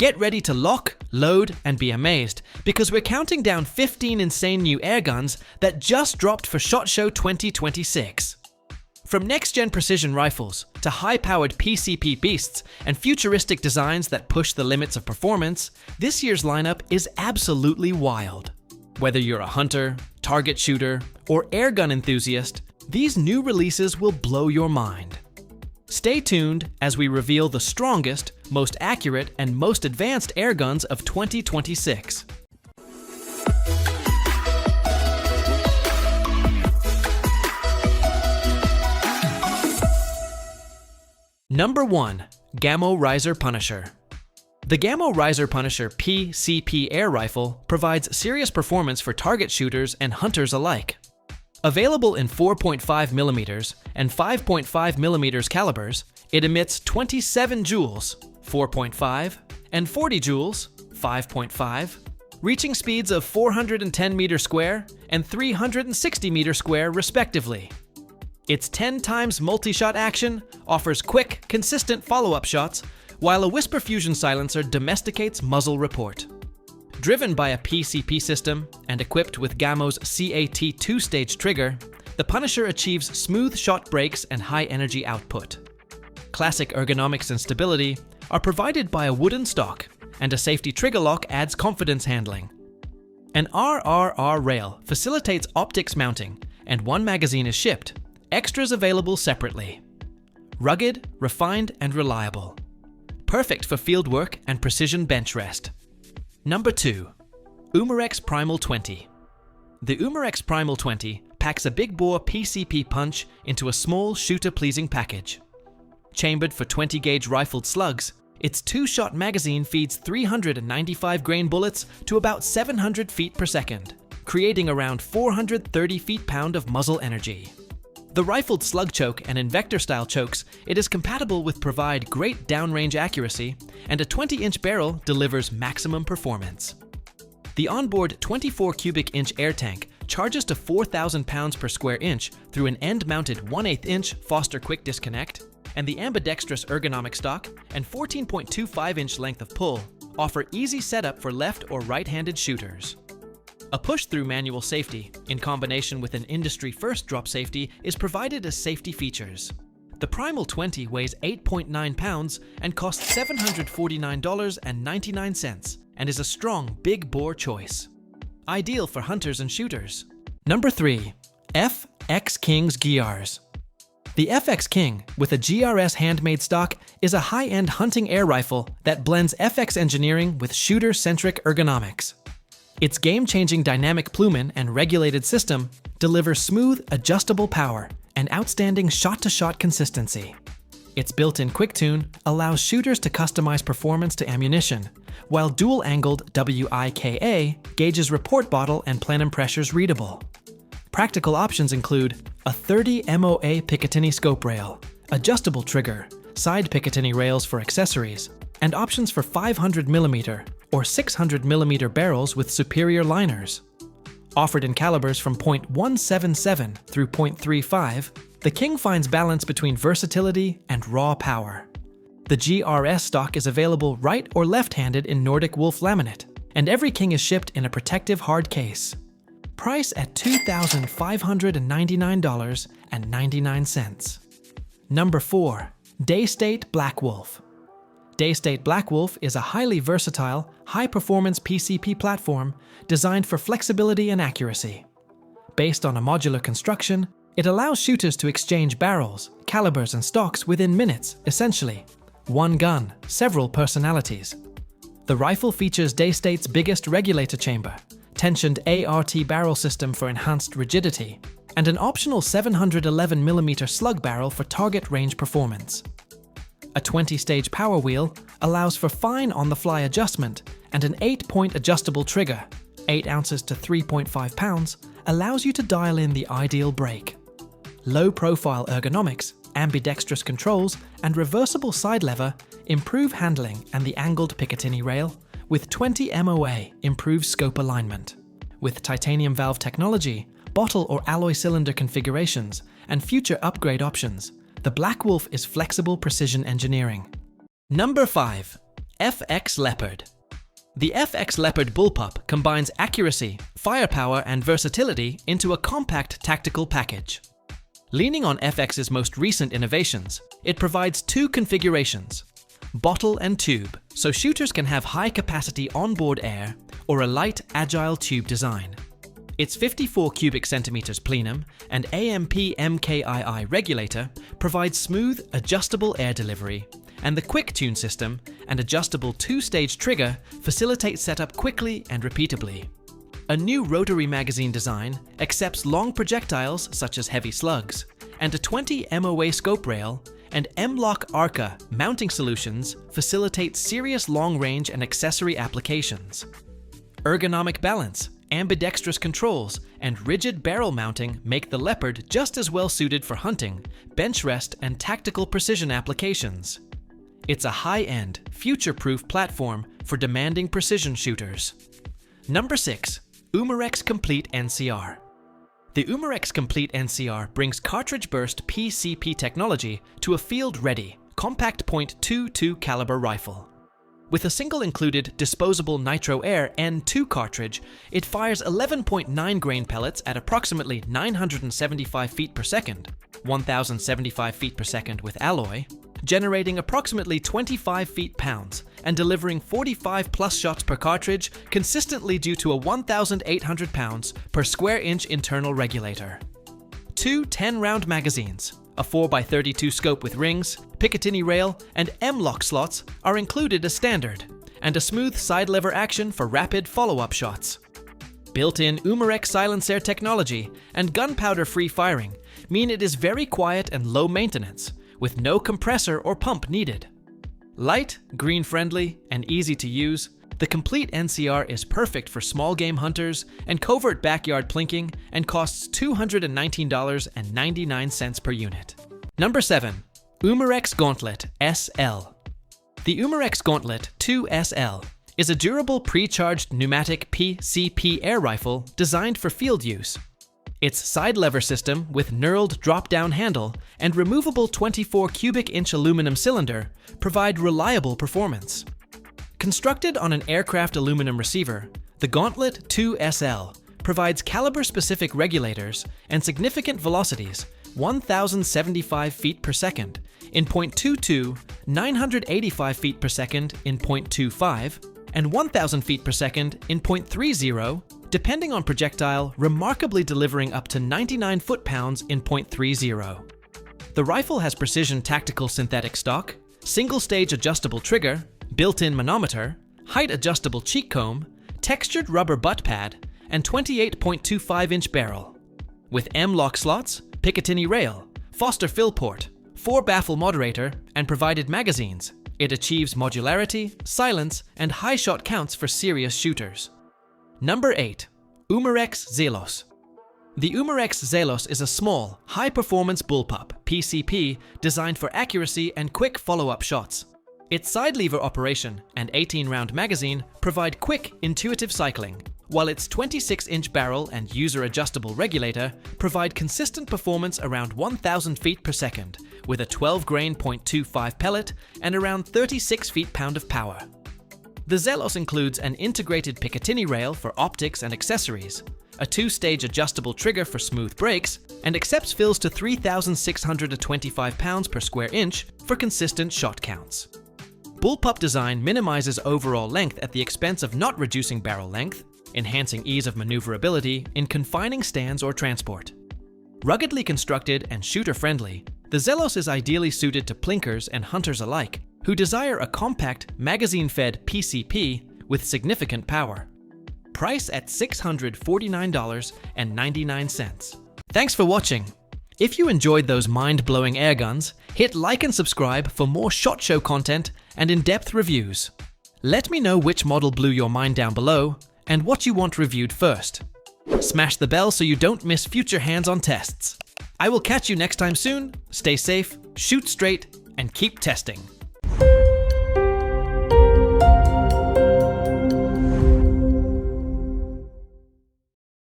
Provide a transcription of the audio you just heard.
Get ready to lock, load, and be amazed, because we're counting down 15 insane new airguns that just dropped for SHOT Show 2026. From next-gen precision rifles to high-powered PCP beasts and futuristic designs that push the limits of performance, this year's lineup is absolutely wild. Whether you're a hunter, target shooter, or airgun enthusiast, these new releases will blow your mind. Stay tuned as we reveal the strongest, most accurate, and most advanced airguns of 2026. Number 1. Gamo Riser Punisher. The Gamo Riser Punisher PCP air rifle provides serious performance for target shooters and hunters alike. Available in 4.5mm and 5.5mm calibers, it emits 27 joules, 4.5, and 40 joules, 5.5, reaching speeds of 410 meters square and 360 meters square respectively. Its 10 times multi-shot action offers quick, consistent follow-up shots, while a Whisper Fusion silencer domesticates muzzle report. Driven by a PCP system and equipped with Gamo's CAT 2-stage trigger, the Punisher achieves smooth shot breaks and high energy output. Classic ergonomics and stability are provided by a wooden stock, and a safety trigger lock adds confidence handling. An RRR rail facilitates optics mounting, and one magazine is shipped, extras available separately. Rugged, refined, and reliable. Perfect for fieldwork and precision bench rest. Number 2. Umarex Primal 20. The Umarex Primal 20 packs a big-bore PCP punch into a small, shooter-pleasing package. Chambered for 20-gauge rifled slugs, its 2-shot magazine feeds 395-grain bullets to about 700 feet per second, creating around 430 feet-pound of muzzle energy. The rifled slug choke and Invector-style chokes, it is compatible with provide great downrange accuracy, and a 20-inch barrel delivers maximum performance. The onboard 24 cubic inch air tank charges to 4,000 pounds per square inch through an end-mounted 1/8 inch Foster quick disconnect, and the ambidextrous ergonomic stock and 14.25 inch length of pull offer easy setup for left or right-handed shooters. A push-through manual safety, in combination with an industry-first drop safety, is provided as safety features. The Primal 20 weighs 8.9 pounds and costs $749.99 and is a strong, big-bore choice. Ideal for hunters and shooters. Number 3. FX King's GRs. The FX King, with a GRS handmade stock, is a high-end hunting air rifle that blends FX engineering with shooter-centric ergonomics. Its game-changing dynamic plumen and regulated system delivers smooth, adjustable power and outstanding shot-to-shot consistency. Its built-in quick tune allows shooters to customize performance to ammunition, while dual-angled WIKA gauges report bottle and plenum pressures readable. Practical options include a 30 MOA Picatinny scope rail, adjustable trigger, side Picatinny rails for accessories, and options for 500mm or 600mm barrels with superior liners. Offered in calibers from .177 through .35, the King finds balance between versatility and raw power. The GRS stock is available right or left-handed in Nordic Wolf laminate, and every King is shipped in a protective hard case. Price at $2,599.99. Number 4. Daystate Blackwolf. Daystate Blackwolf is a highly versatile, high-performance PCP platform designed for flexibility and accuracy. Based on a modular construction, it allows shooters to exchange barrels, calibers, and stocks within minutes, essentially. One gun, several personalities. The rifle features Daystate's biggest regulator chamber, tensioned ART barrel system for enhanced rigidity, and an optional 711mm slug barrel for target range performance. A 20-stage power wheel allows for fine on-the-fly adjustment, and an 8-point adjustable trigger, 8 ounces to 3.5 pounds, allows you to dial in the ideal break. Low-profile ergonomics, ambidextrous controls, and reversible side lever improve handling, and the angled Picatinny rail, with 20 MOA, improves scope alignment. With titanium valve technology, bottle or alloy cylinder configurations, and future upgrade options, the Blackwolf is flexible precision engineering. Number 5. FX Leopard. The FX Leopard Bullpup combines accuracy, firepower, and versatility into a compact tactical package. Leaning on FX's most recent innovations, it provides two configurations: bottle and tube, so shooters can have high-capacity onboard air, or a light, agile tube design. Its 54 cubic centimeters plenum and AMP MKII regulator provides smooth, adjustable air delivery, and the quick tune system and adjustable two-stage trigger facilitate setup quickly and repeatably. A new rotary magazine design accepts long projectiles such as heavy slugs, and a 20 MOA scope rail and M-Lock ARCA mounting solutions facilitate serious long-range and accessory applications. Ergonomic balance, ambidextrous controls, and rigid barrel mounting make the Leopard just as well suited for hunting, bench rest, and tactical precision applications. It's a high-end, future-proof platform for demanding precision shooters. Number 6. Umarex Complete NCR. The Umarex Complete NCR brings cartridge burst PCP technology to a field-ready, compact .22 caliber rifle. With a single included disposable Nitro Air N2 cartridge, it fires 11.9 grain pellets at approximately 975 feet per second, 1075 feet per second with alloy, generating approximately 25 feet-pounds and delivering 45 plus shots per cartridge consistently due to a 1,800 pounds per square inch internal regulator. Two 10-round magazines, a 4x32 scope with rings, Picatinny rail, and M-Lock slots are included as standard, and a smooth side lever action for rapid follow-up shots. Built-in Umarex silencer technology and gunpowder-free firing mean it is very quiet and low maintenance, with no compressor or pump needed. Light, green-friendly, and easy to use, the Complete NCR is perfect for small game hunters and covert backyard plinking and costs $219.99 per unit. Number 7. Umarex Gauntlet SL. The Umarex Gauntlet 2 SL is a durable pre-charged pneumatic PCP air rifle designed for field use. Its side lever system with knurled drop-down handle and removable 24 cubic inch aluminum cylinder provide reliable performance. Constructed on an aircraft aluminum receiver, the Gauntlet 2 SL provides caliber-specific regulators and significant velocities 1,075 feet per second in .22, 985 feet per second in .25, and 1,000 feet per second in .30, depending on projectile, remarkably delivering up to 99 foot-pounds in .30. The rifle has precision tactical synthetic stock, single-stage adjustable trigger, built-in manometer, height-adjustable cheek comb, textured rubber butt pad, and 28.25-inch barrel. With M-Lock slots, Picatinny rail, Foster fill port, 4-baffle moderator, and provided magazines, it achieves modularity, silence, and high shot counts for serious shooters. Number 8. Umarex Zelos. The Umarex Zelos is a small, high-performance bullpup PCP designed for accuracy and quick follow-up shots. Its side lever operation and 18-round magazine provide quick, intuitive cycling, while its 26-inch barrel and user-adjustable regulator provide consistent performance around 1,000 feet per second, with a 12-grain .25 pellet and around 36 feet-pound of power. The Zelos includes an integrated Picatinny rail for optics and accessories, a 2-stage adjustable trigger for smooth brakes, and accepts fills to 3,625 pounds per square inch for consistent shot counts. Bullpup design minimizes overall length at the expense of not reducing barrel length, enhancing ease of maneuverability in confining stands or transport. Ruggedly constructed and shooter-friendly, the Zelos is ideally suited to plinkers and hunters alike, who desire a compact, magazine-fed PCP with significant power. Price at $649.99. Thanks for watching. If you enjoyed those mind-blowing airguns, hit like and subscribe for more SHOT Show content and in-depth reviews. Let me know which model blew your mind down below and what you want reviewed first. Smash the bell so you don't miss future hands-on tests. I will catch you next time soon. Stay safe, shoot straight, and keep testing.